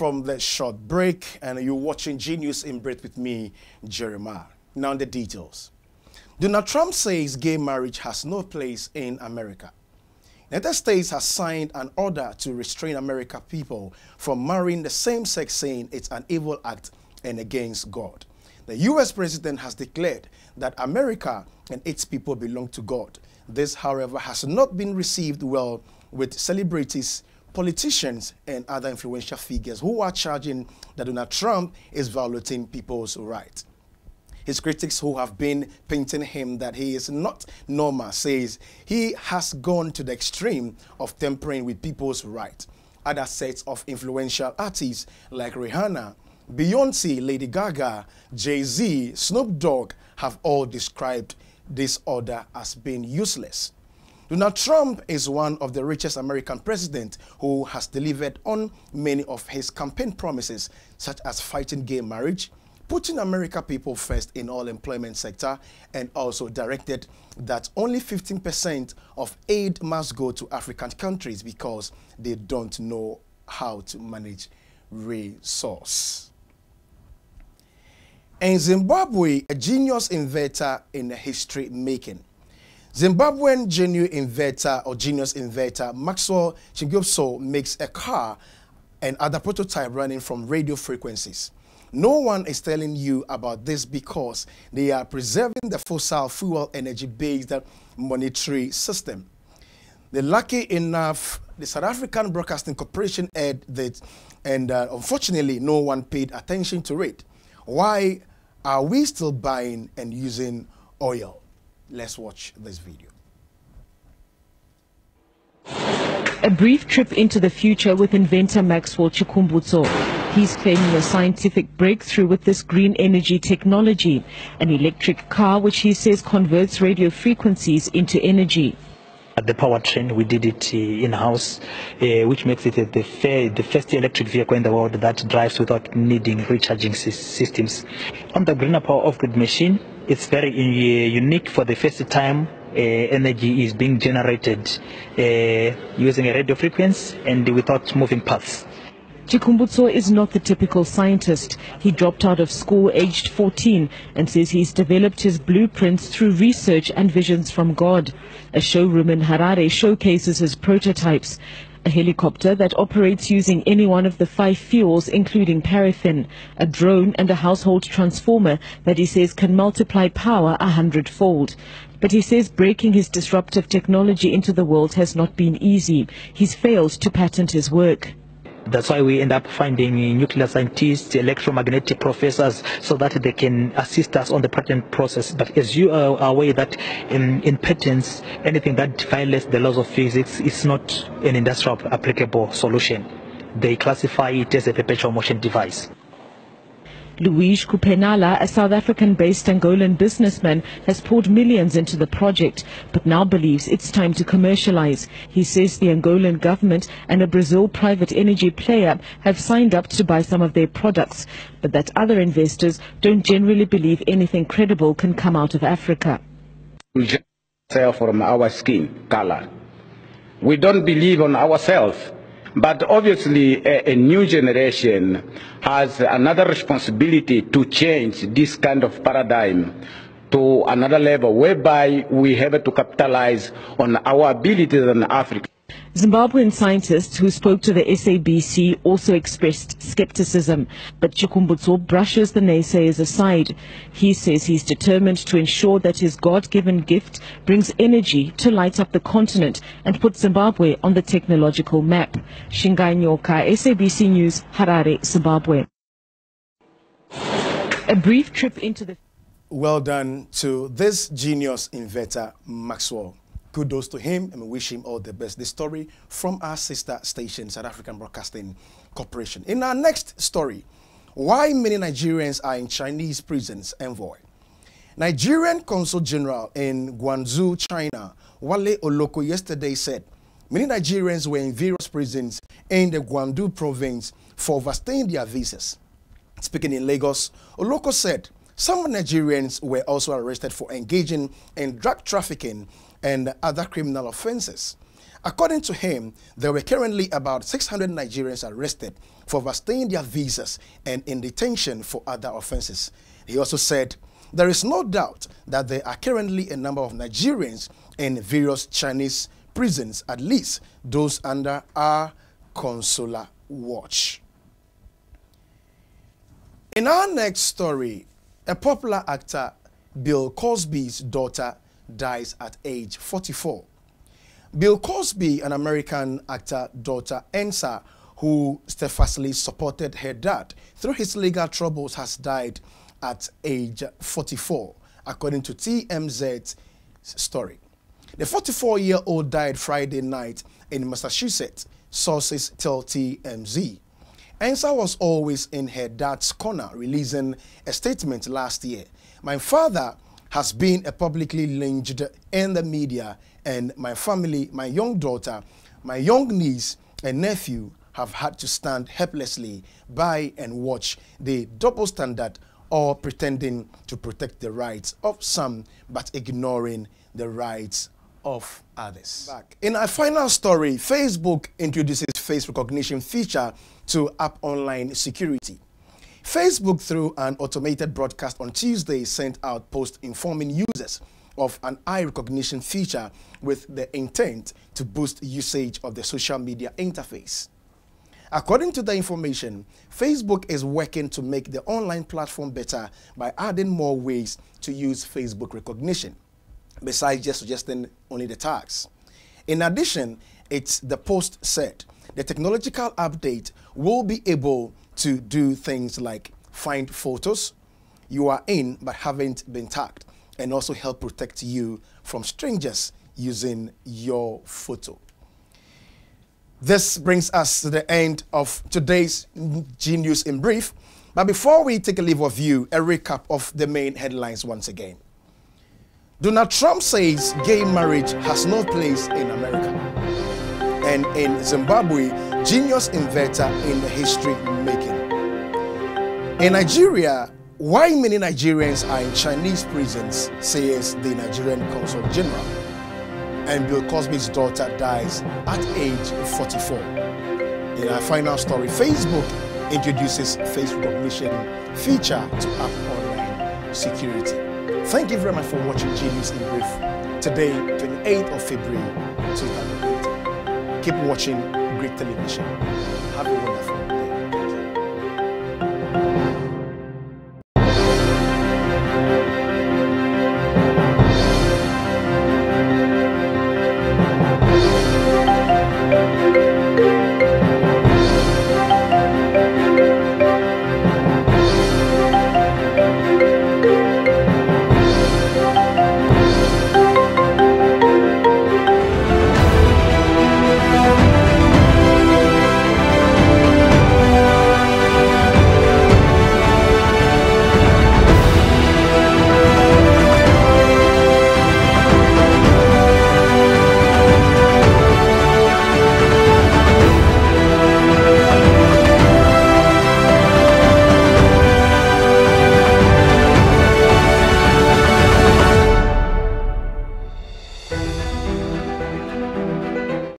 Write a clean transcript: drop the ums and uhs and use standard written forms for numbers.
from the short break, and you're watching G News in Brief with me, Jeremiah. Now the details. Donald Trump says gay marriage has no place in America. The United States has signed an order to restrain American people from marrying the same sex, saying it's an evil act and against God. The U.S. president has declared that America and its people belong to God. This, however, has not been received well with celebrities, politicians, and other influential figures who are charging that Donald Trump is violating people's rights. His critics, who have been painting him that he is not normal, says he has gone to the extreme of tampering with people's rights. Other sets of influential artists like Rihanna, Beyonce, Lady Gaga, Jay-Z, Snoop Dogg have all described this order as being useless. Donald Trump is one of the richest American presidents who has delivered on many of his campaign promises, such as fighting gay marriage, putting American people first in all employment sector, and also directed that only 15% of aid must go to African countries because they don't know how to manage resource. In Zimbabwe, a genius inventor in history making. Zimbabwean genius inventor Maxwell Chingopso makes a car and other prototype running from radio frequencies. No one is telling you about this because they are preserving the fossil fuel energy-based monetary system. Lucky enough, the South African Broadcasting Corporation aired that, and unfortunately, no one paid attention to it. Why are we still buying and using oil? Let's watch this video. A brief trip into the future with inventor Maxwell Chikumbutso. He's claiming a scientific breakthrough with this green energy technology, an electric car which he says converts radio frequencies into energy. At the powertrain, we did it in-house, which makes it the first electric vehicle in the world that drives without needing recharging systems. On the greener power off-grid machine, it's very unique. For the first time, energy is being generated using a radio frequency and without moving parts. Chikumbutso is not the typical scientist. He dropped out of school aged 14 and says he's developed his blueprints through research and visions from God. A showroom in Harare showcases his prototypes. A helicopter that operates using any one of the 5 fuels, including paraffin, a drone and a household transformer that he says can multiply power 100-fold. But he says breaking his disruptive technology into the world has not been easy. He's failed to patent his work. That's why we end up finding nuclear scientists, electromagnetic professors, so that they can assist us on the patent process. But as you are aware that in patents, anything that violates the laws of physics is not an industrial applicable solution. They classify it as a perpetual motion device. Luigi Kupenala, a South African-based Angolan businessman, has poured millions into the project, but now believes it's time to commercialize. He says the Angolan government and a Brazil private energy player have signed up to buy some of their products, but that other investors don't generally believe anything credible can come out of Africa. We just sell from our skin color. We don't believe on ourselves. But obviously, a new generation has another responsibility to change this kind of paradigm to another level, whereby we have to capitalize on our abilities in Africa. Zimbabwean scientists who spoke to the SABC also expressed skepticism, but Chikumbutso brushes the naysayers aside. He says he's determined to ensure that his God-given gift brings energy to light up the continent and put Zimbabwe on the technological map. Shingai Nyoka, SABC News, Harare, Zimbabwe. A brief trip into the... Well done to this genius inventor, Maxwell. Kudos to him, and we wish him all the best. This story from our sister station, South African Broadcasting Corporation. In our next story, why many Nigerians are in Chinese prisons, envoy. Nigerian Consul General in Guangzhou, China, Wale Oloko, yesterday said many Nigerians were in various prisons in the Guangdong province for overstaying their visas. Speaking in Lagos, Oloko said some Nigerians were also arrested for engaging in drug trafficking and other criminal offenses. According to him, there were currently about 600 Nigerians arrested for overstaying their visas and in detention for other offenses. He also said, there is no doubt that there are currently a number of Nigerians in various Chinese prisons, at least those under our consular watch. In our next story, a popular actor, Bill Cosby's daughter, dies at age 44. Bill Cosby, an American actor daughter, Ensa, who steadfastly supported her dad through his legal troubles, has died at age 44, according to TMZ's story. The 44-year-old died Friday night in Massachusetts, sources tell TMZ. Ensa was always in her dad's corner, releasing a statement last year. My father has been publicly lynched in the media, and my family, my young daughter, my young niece and nephew have had to stand helplessly by and watch the double standard, or pretending to protect the rights of some but ignoring the rights of others. Back. In our final story, Facebook introduces face recognition feature to app online security. Facebook, through an automated broadcast on Tuesday, sent out posts informing users of an eye recognition feature with the intent to boost usage of the social media interface. According to the information, Facebook is working to make the online platform better by adding more ways to use Facebook recognition, besides just suggesting only the tags. In addition, the post said the technological update will be able to do things like find photos you are in but haven't been tagged, and also help protect you from strangers using your photo. This brings us to the end of today's G News in Brief. But before we take a leave of you, a recap of the main headlines once again. Donald Trump says gay marriage has no place in America. And in Zimbabwe, genius inventor in history making. In Nigeria, why many Nigerians are in Chinese prisons, says the Nigerian Consul General. And Bill Cosby's daughter dies at age 44. In our final story, Facebook introduces face recognition feature to app online security. Thank you very much for watching G News in Brief. Today, 28th of February, 2008. Keep watching great television. Have a wonderful day.